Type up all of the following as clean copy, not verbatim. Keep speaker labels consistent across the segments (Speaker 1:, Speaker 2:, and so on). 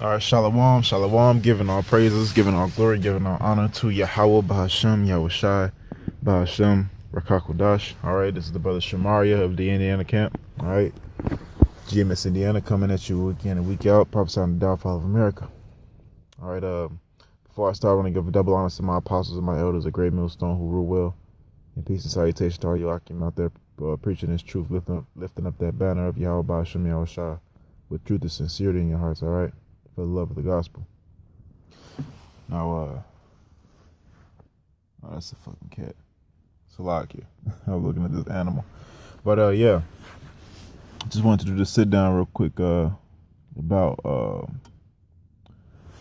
Speaker 1: All right, shalom, shalom, giving all praises, giving all glory, giving all honor to Yahweh, Bahashem, Yahushai, Bahashem, Rakakodash. All right, this is the brother Shamaria of the Indiana camp. All right, GMS Indiana coming at you week in and week out, prophesying the downfall of America. All right, before I start, I want to give a double honor to my apostles and my elders, a great millstone who rule well. And peace and salutation to all you Akim out there preaching this truth, lifting up that banner of Yahweh, Bahashem, Yahushai, with truth and sincerity in your hearts. All right. For the love of the gospel. Now, oh, that's a fucking cat. Salakia. I'm looking at this animal. But, yeah. Just wanted to do this sit down real quick, wanted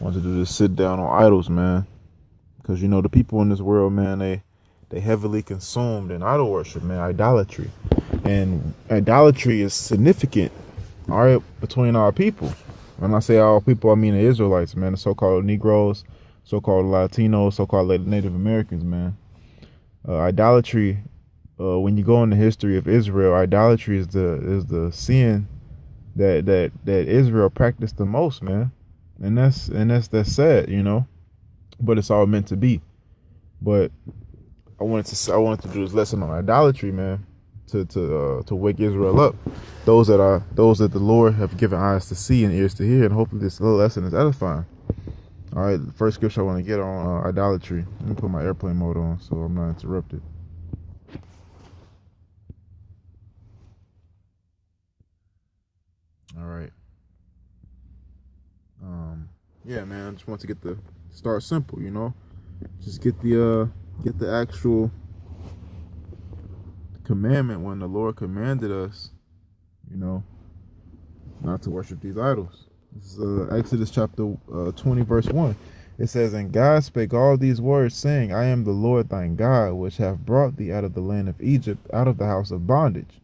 Speaker 1: to do this sit down on idols, man. Because, you know, the people in this world, man, they heavily consumed in idol worship, man, idolatry. And idolatry is significant, all right, between our people. When I say all people, I mean the Israelites, man, the so-called Negroes, so-called Latinos, so-called Native Americans, man. Idolatry, when you go into the history of Israel, idolatry is the sin that Israel practiced the most, man. And that's sad, you know. But it's all meant to be. But I wanted to do this lesson on idolatry, man. To wake Israel up, those that the Lord have given eyes to see and ears to hear, and hopefully this little lesson is edifying. All right, the first scripture I want to get on idolatry. Let me put my airplane mode on so I'm not interrupted. All right. Yeah, man. I just want to get the start simple, you know. Just get the actual commandment when the Lord commanded us, you know, not to worship these idols. This is Exodus chapter 20 verse 1. It says, "And God spake all these words, saying, I am the Lord thine God, which have brought thee out of the land of Egypt, out of the house of bondage."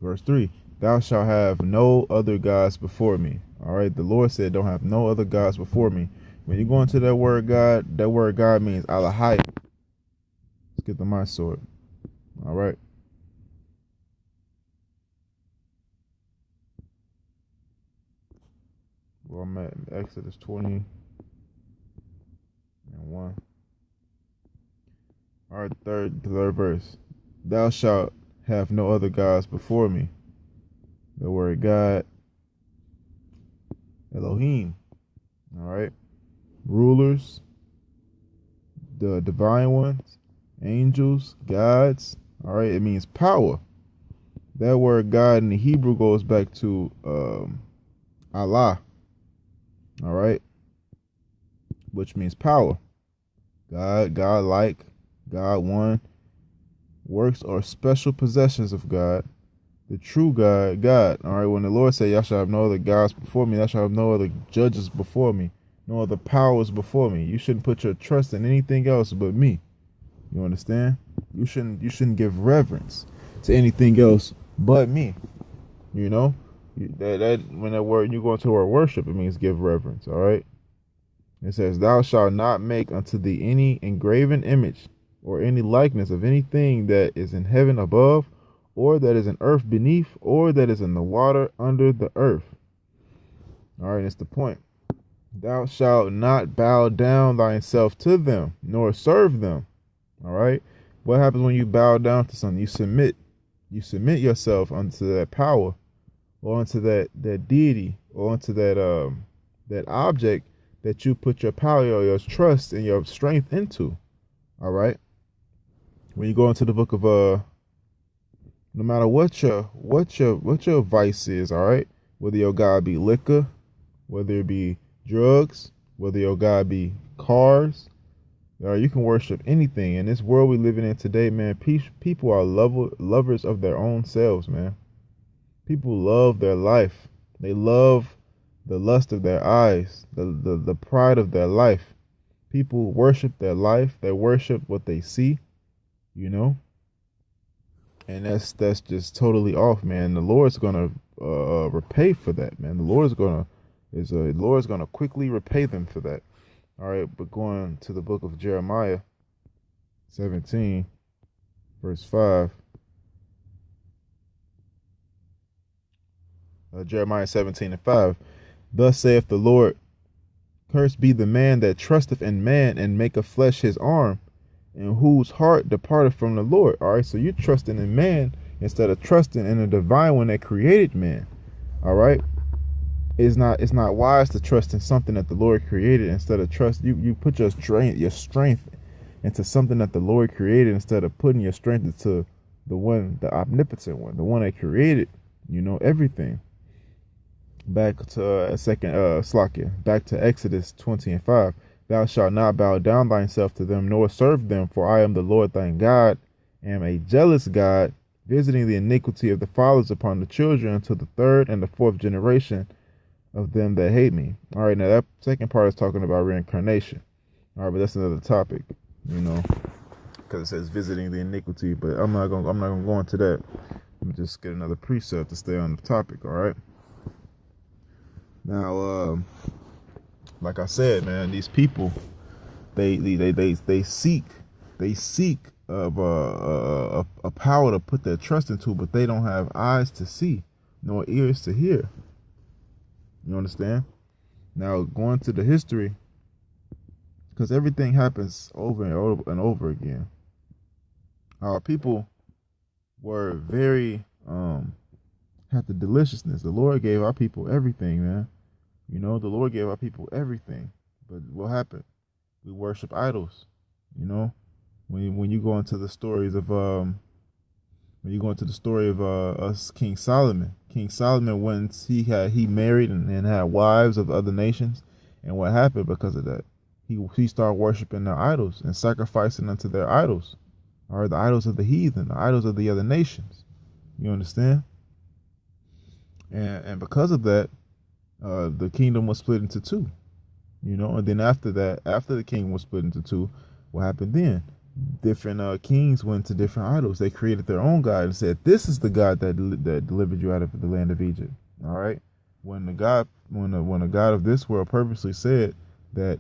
Speaker 1: Verse 3, "Thou shalt have no other gods before me." All right, the Lord said, don't have no other gods before me. When you go into that word God means Alahai. Let's get the my sword. All right. Well, I'm at Exodus 20 and 1. All right, the third verse. "Thou shalt have no other gods before me." The word God, Elohim. All right. Rulers, the divine ones, angels, gods. All right. It means power. That word God in the Hebrew goes back to Allah. All right. Which means power. God, God-like, God one. Works or special possessions of God. The true God, God. All right. When the Lord said, y'all shall have no other gods before me, y'all shall have no other judges before me, no other powers before me. You shouldn't put your trust in anything else but me. You understand? You shouldn't give reverence to anything else but me. You know? When that word, you go into our worship, it means give reverence. All right. It says, "Thou shalt not make unto thee any engraven image or any likeness of anything that is in heaven above, or that is in earth beneath, or that is in the water under the earth." All right, that's the point. "Thou shalt not bow down thyself to them, nor serve them." All right. What happens when you bow down to something? You submit. You submit yourself unto that power, or unto that deity, or unto that object that you put your power or your trust and your strength into. All right. When you go into the book of no matter what your vice is, all right, whether your God be liquor, whether it be drugs, whether your God be cars, you can worship anything. In this world we living in today, man, people are lovers of their own selves, man. People love their life. They love the lust of their eyes, the pride of their life. People worship their life. They worship what they see, you know. And that's just totally off, man. The Lord's gonna repay for that, man. The Lord's gonna quickly repay them for that. All right, but going to the book of Jeremiah 17, verse 5. Jeremiah 17 and 5. Thus saith the Lord, cursed be the man that trusteth in man and maketh flesh his arm, and whose heart departed from the Lord. All right, so you're trusting in man instead of trusting in the divine one that created man. All right, it's not wise to trust in something that the Lord created instead of trust. You put your strength into something that the Lord created instead of putting your strength into the omnipotent one, the one that created, everything. Back to back to Exodus 20:5. Thou shalt not bow down thyself to them, nor serve them, for I am the Lord thy God, am a jealous God, visiting the iniquity of the fathers upon the children until the third and the fourth generation of them that hate me. All right, now that second part is talking about reincarnation. All right, but that's another topic, because it says visiting the iniquity. But I'm not gonna go into that. Let me just get another precept to stay on the topic. All right. Now, like I said, man, these people, they seek of a power to put their trust into, but they don't have eyes to see, nor ears to hear. You understand? Now, going to the history, because everything happens over and over again. Our people were very had the deliciousness. The Lord gave our people everything, man. The Lord gave our people everything. But what happened? We worship idols. When you go into the stories of us King Solomon. King Solomon, once he married and had wives of other nations, and what happened because of that? He started worshiping their idols and sacrificing unto their idols, or the idols of the heathen, the idols of the other nations. You understand? And because of that, the kingdom was split into two. And then after that, after the kingdom was split into two, what happened then? Different kings went to different idols. They created their own god and said, "This is the God that delivered you out of the land of Egypt." All right. When the God of this world purposely said that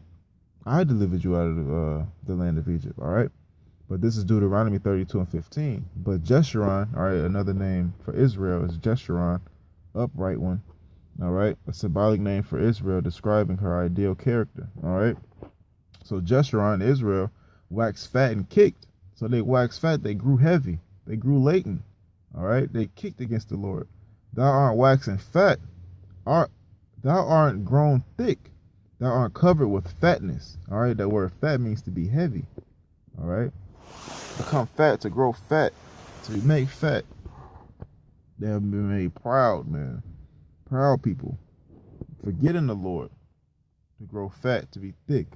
Speaker 1: I delivered you out of the land of Egypt. All right. But this is Deuteronomy 32:15. But Jeshurun, all right, another name for Israel is Jeshurun, upright one. All right, a symbolic name for Israel, describing her ideal character. All right. So Jeshurun, Israel, waxed fat and kicked. So they waxed fat, they grew heavy, they grew latent. All right, they kicked against the Lord. Thou art waxing fat, thou aren't grown thick, thou aren't covered with fatness. All right, that word fat means to be heavy. All right, become fat, to grow fat, to be made fat. They have been made proud, man. Proud people, forgetting the Lord, to grow fat, to be thick.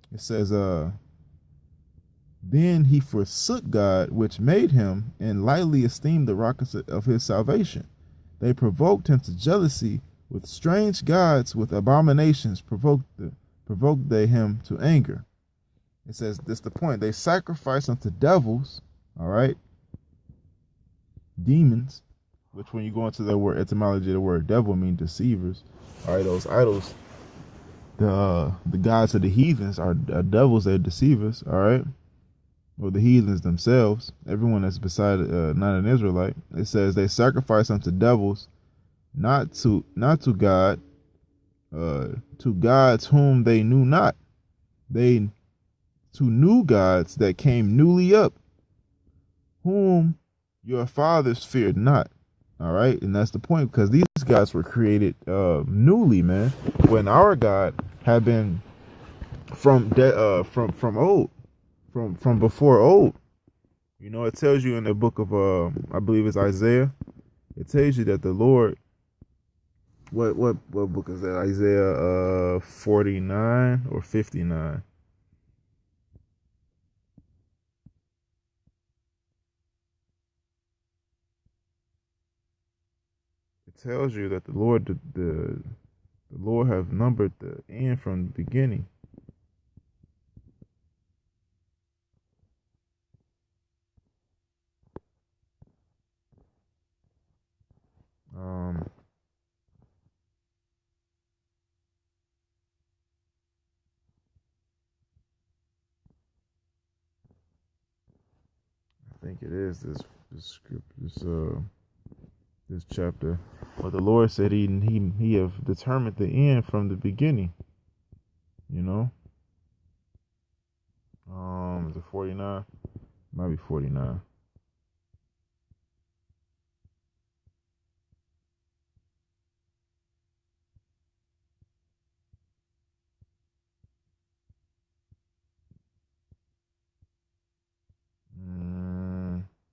Speaker 1: It says, then he forsook God, which made him, and lightly esteemed the rock of his salvation. They provoked him to jealousy with strange gods, with abominations provoked they him to anger. It says, this is the point. They sacrificed unto devils, all right, demons, which when you go into the word etymology, the word devil means deceivers. All right, those idols, the gods of the heathens are devils, they're deceivers. All right, or the heathens themselves, everyone that's beside not an Israelite. It says they sacrifice unto devils, not to God, to gods whom they knew not. They to new gods that came newly up, whom your fathers feared not. All right, and that's the point, because these gods were created newly, man. When our God had been from old, from before old. It tells you in the book of I believe it's Isaiah. It tells you that the Lord. What book is that? Isaiah 49 or 59. It tells you that the Lord the Lord have numbered the end from the beginning. I think it is this script. This this chapter. But the Lord said he have determined the end from the beginning. You know? Is it 49? Might be 49.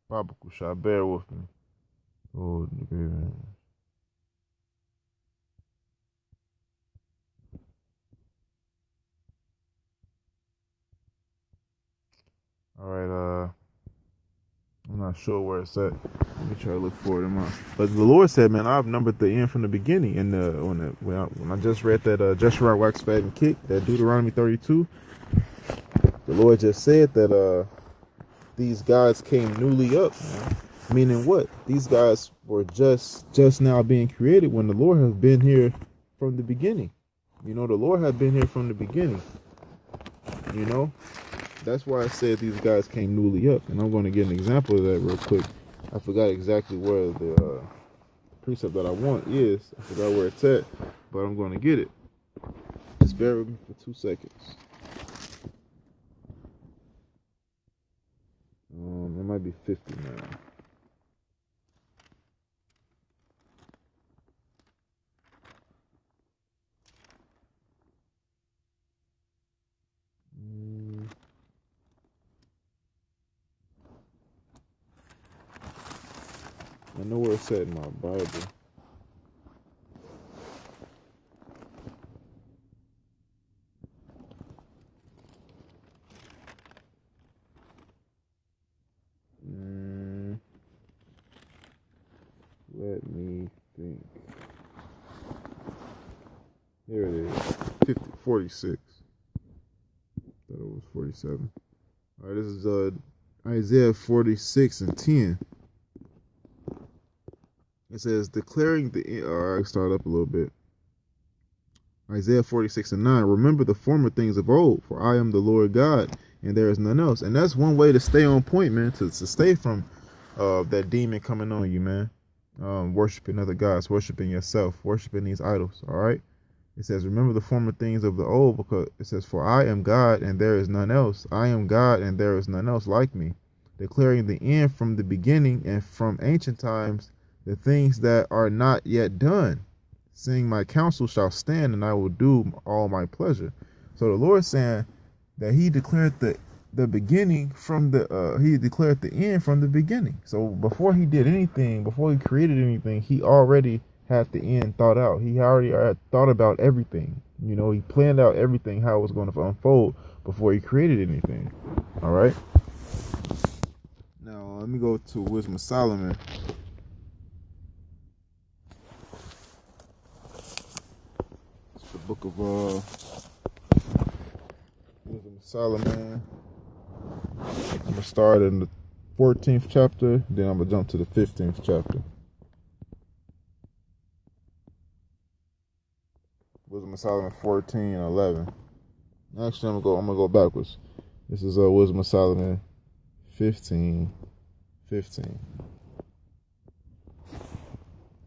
Speaker 1: Baba Kusha, bear with me. Oh, all right. I'm not sure where it's at. Let me try to look for it in my. But the Lord said, "Man, I've numbered the end from the beginning." And when I just read that Joshua Wax Fat and Kick, that Deuteronomy 32, the Lord just said that these guys came newly up, man. Meaning what? These guys were just now being created when the Lord has been here from the beginning. You know, the Lord had been here from the beginning. You know, that's why I said these guys came newly up, and I'm going to get an example of that real quick. I forgot exactly where the precept that I want is. I forgot where it's at, but I'm going to get it. Just bear with me for 2 seconds. It might be 50 now. I know where it's at in my Bible. Let me think. Here it is. 46. Thought it was 47. All right, this is Isaiah 46 and 10. It says, declaring the... I start up a little bit. Isaiah 46 and 9. Remember the former things of old, for I am the Lord God, and there is none else. And that's one way to stay on point, man, to stay from that demon coming on you, man. Worshiping other gods, worshiping yourself, worshiping these idols, all right? It says, remember the former things of the old, because it says, for I am God, and there is none else. I am God, and there is none else like me. Declaring the end from the beginning, and from ancient times, the things that are not yet done, saying my counsel shall stand and I will do all my pleasure. So the Lord saying that he declared the beginning from he declared the end from the beginning. So before he did anything, before he created anything, he already had the end thought out. He already had thought about everything. You know, he planned out everything, how it was going to unfold before he created anything. All right. Now let me go to Wisdom of Solomon. The book of Wisdom of Solomon. I'm gonna start in the 14th chapter, then I'm gonna jump to the 15th chapter. Wisdom of Solomon 14 and 11. Actually, I'm gonna go backwards. This is Wisdom of Solomon 15.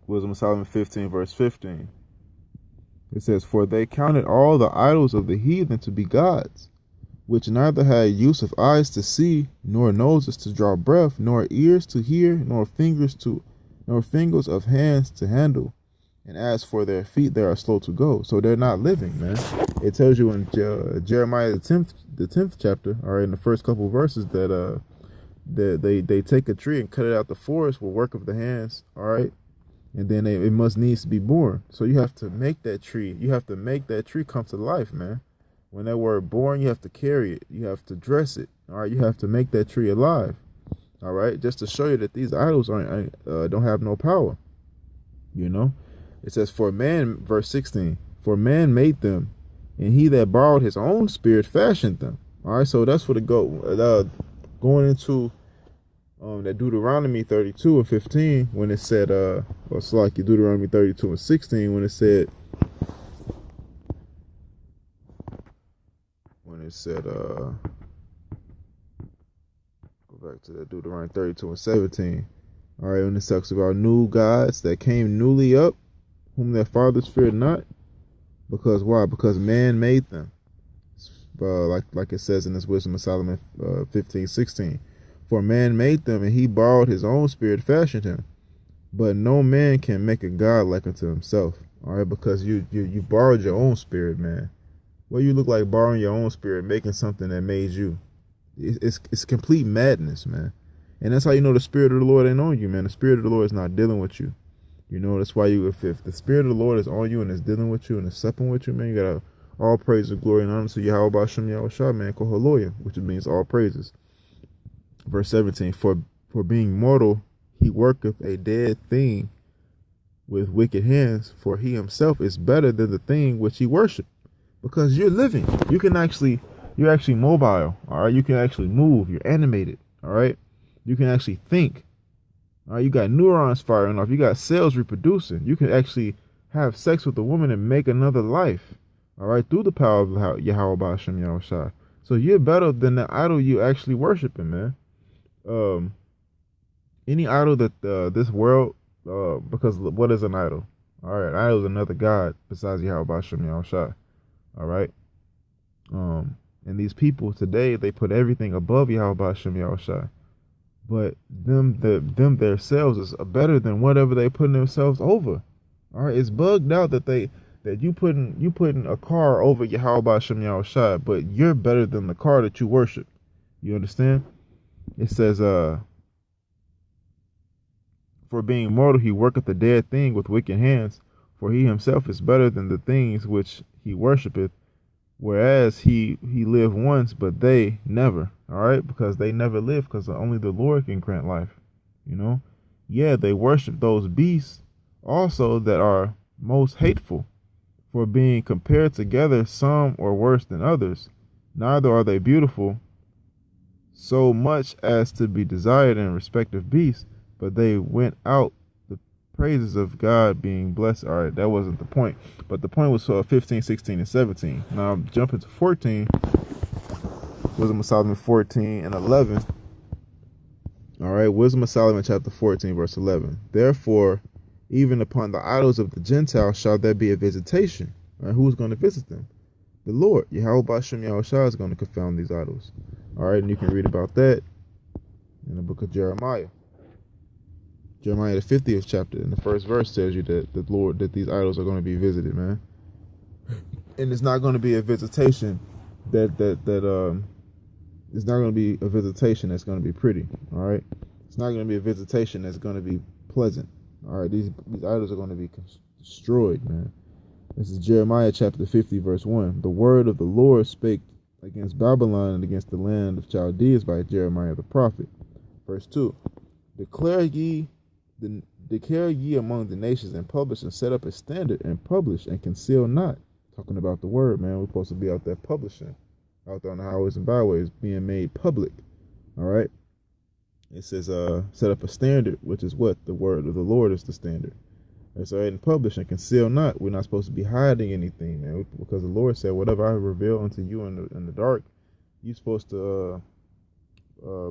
Speaker 1: Wisdom of Solomon 15 verse 15. It says, for they counted all the idols of the heathen to be gods, which neither had use of eyes to see, nor noses to draw breath, nor ears to hear, nor fingers of hands to handle. And as for their feet, they are slow to go. So they're not living, man. It tells you in Jeremiah the 10th chapter, all right, in the first couple of verses, that they take a tree and cut it out the forest with work of the hands, all right. And then it must needs to be born. So you have to make that tree. You have to make that tree come to life, man. When that word born, you have to carry it. You have to dress it. All right. You have to make that tree alive. All right. Just to show you that these idols don't have no power. You know. It says, for man, verse 16, for man made them, and he that borrowed his own spirit fashioned them. All right. So that's what it going into. That Deuteronomy 32 and 15, when it said, it's like Deuteronomy 32 and 16, when it said, go back to that Deuteronomy 32 and 17, All right, when it talks about new gods that came newly up, whom their fathers feared not. Because why? Because man made them. Like it says in this Wisdom of Solomon 15:16. For man made them, and he borrowed his own spirit, fashioned him. But no man can make a god like unto himself. All right, because you borrowed your own spirit, man. What you look like borrowing your own spirit, making something that made you. It's complete madness, man. And that's how you know the spirit of the Lord ain't on you, man. The spirit of the Lord is not dealing with you. You know, that's why if the spirit of the Lord is on you and is dealing with you and is supping with you, man, you gotta all praise and glory and honor to Yahweh Bashem Yahushua, man, Kohaloya, which means all praises. Verse 17, for being mortal, he worketh a dead thing with wicked hands, for he himself is better than the thing which he worshiped. Because you're living. You're actually mobile, all right? You can actually move. You're animated, all right? You can actually think. All right, you got neurons firing off. You got cells reproducing. You can actually have sex with a woman and make another life. All right, through the power of Yahweh Bashem Yahushua. So you're better than the idol you actually worshiping, man. Any idol that this world, because what is an idol? All right, an idol is another god besides Yahweh Bashem Yahushua. All right. And these people today, they put everything above Yahweh Bashem Yahushua. But them themselves is better than whatever they putting themselves over. All right, it's bugged out that you putting a car over Yahweh Bashem Yahushua, but you're better than the car that you worship. You understand? It says, for being mortal, he worketh a dead thing with wicked hands, for he himself is better than the things which he worshipeth. Whereas he lived once, but they never. All right, because they never live, because only the Lord can grant life. You know, yeah, they worship those beasts also that are most hateful, for being compared together, some are worse than others. Neither are they beautiful so much as to be desired in respect of beasts, but they went out the praises of God being blessed. All right, that wasn't the point, but the point was 15, 16, and 17. Now I'm jumping to 14. Wisdom of Solomon 14 and 11. All right, Wisdom of Solomon chapter 14 verse 11. Therefore, even upon the idols of the Gentiles shall there be a visitation. All right, who's going to visit them? The Lord. Yahweh Bashem Yahushua is going to confound these idols. All right, and you can read about that in the book of Jeremiah. Jeremiah the 50th chapter, in the first verse tells you that these idols are going to be visited, man. And it's not going to be a visitation it's not going to be a visitation that's going to be pretty. All right, it's not going to be a visitation that's going to be pleasant. All right, these idols are going to be destroyed, man. This is Jeremiah chapter 50 verse 1. The word of the Lord spake against Babylon and against the land of Chaldees by Jeremiah the prophet. Verse 2. Declare ye among the nations, and publish and set up a standard, and publish and conceal not. Talking about the word, man. We're supposed to be out there publishing, out there on the highways and byways, being made public. All right. It says, set up a standard, which is what? The word of the Lord is the standard. And so, and publish and conceal not. We're not supposed to be hiding anything, man, because the Lord said, whatever I reveal unto you in the dark, you're supposed to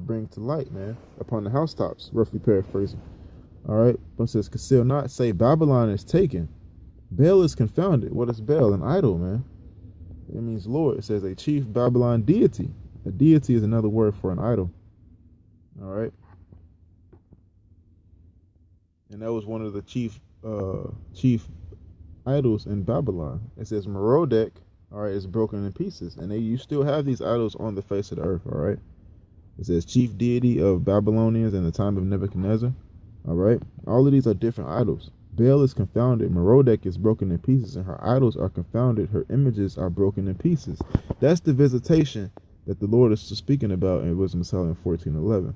Speaker 1: bring to light, man, upon the housetops, roughly paraphrasing. All right. But it says, conceal not, say Babylon is taken. Baal is confounded. What is Baal? An idol, man. It means Lord. It says a chief Babylon deity. A deity is another word for an idol. All right. And that was one of the chief idols in Babylon. It says Merodach, all right, is broken in pieces. And you still have these idols on the face of the earth, all right. It says chief deity of Babylonians in the time of Nebuchadnezzar. All right. All of these are different idols. Baal is confounded. Merodach is broken in pieces, and her idols are confounded. Her images are broken in pieces. That's the visitation that the Lord is speaking about in Wisdom of Solomon 14:11.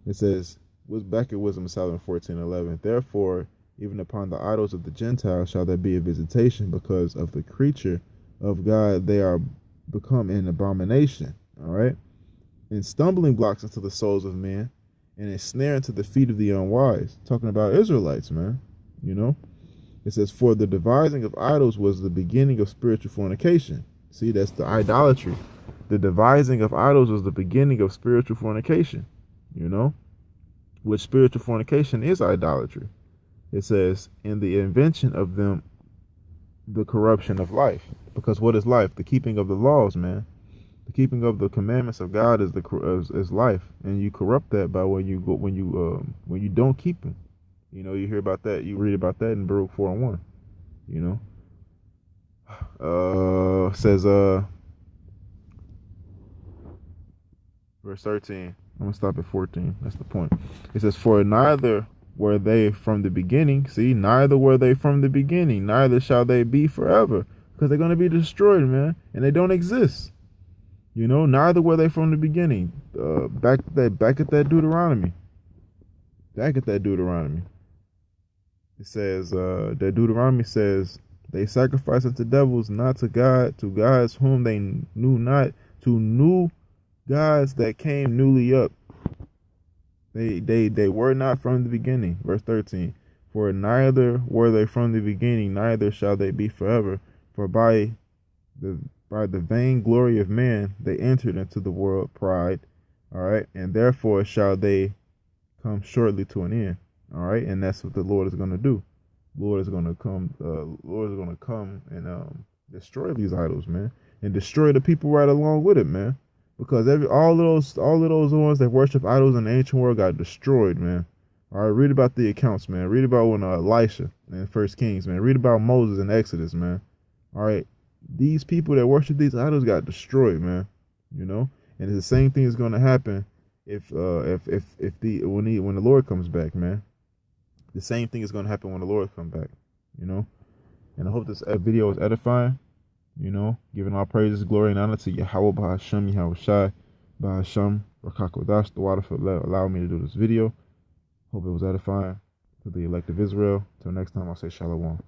Speaker 1: It says, back in Wisdom of Solomon 14:11, therefore, even upon the idols of the Gentiles shall there be a visitation, because of the creature of God they are become an abomination. All right. And stumbling blocks into the souls of men, and a snare into the feet of the unwise. Talking about Israelites, man. You know, it says, for the devising of idols was the beginning of spiritual fornication. See, that's the idolatry. The devising of idols was the beginning of spiritual fornication. You know, which spiritual fornication is idolatry. It says, in the invention of them, the corruption of life. Because what is life? The keeping of the laws, man. The keeping of the commandments of God is life, and you corrupt that by when you don't keep them. You know, you hear about that. You read about that in Baruch 4:1. You know, says verse 13. I'm gonna stop at 14. That's the point. It says, "For neither were they from the beginning. See, neither were they from the beginning. Neither shall they be forever, because they're gonna be destroyed, man, and they don't exist. You know, neither were they from the beginning. Back at that Deuteronomy. Back at that Deuteronomy. It says that Deuteronomy says they sacrifice unto devils, not to God, to gods whom they knew not, to new gods that came newly up. They were not from the beginning. Verse 13. For neither were they from the beginning, neither shall they be forever. For by the vain glory of man they entered into the world, pride. All right, and therefore shall they come shortly to an end. All right, and that's what the Lord is going to do. Lord is going to come. Lord is going to come and destroy these idols, man, and destroy the people right along with it, man. Because all of those ones that worship idols in the ancient world got destroyed, man. All right, read about the accounts, man. Read about when Elisha in First Kings, man. Read about Moses in Exodus, man. All right, these people that worship these idols got destroyed, man. You know, and the same thing is going to happen when the Lord comes back, man. The same thing is going to happen when the Lord comes back, you know. And I hope this video is edifying. You know, giving all praises, glory, and honor to Yahweh, Bahasham, Yahweh Shai, Bahasham, Rakakodash, the water for allowing me to do this video. Hope it was edifying to the elect of Israel. Till next time, I'll say Shalom.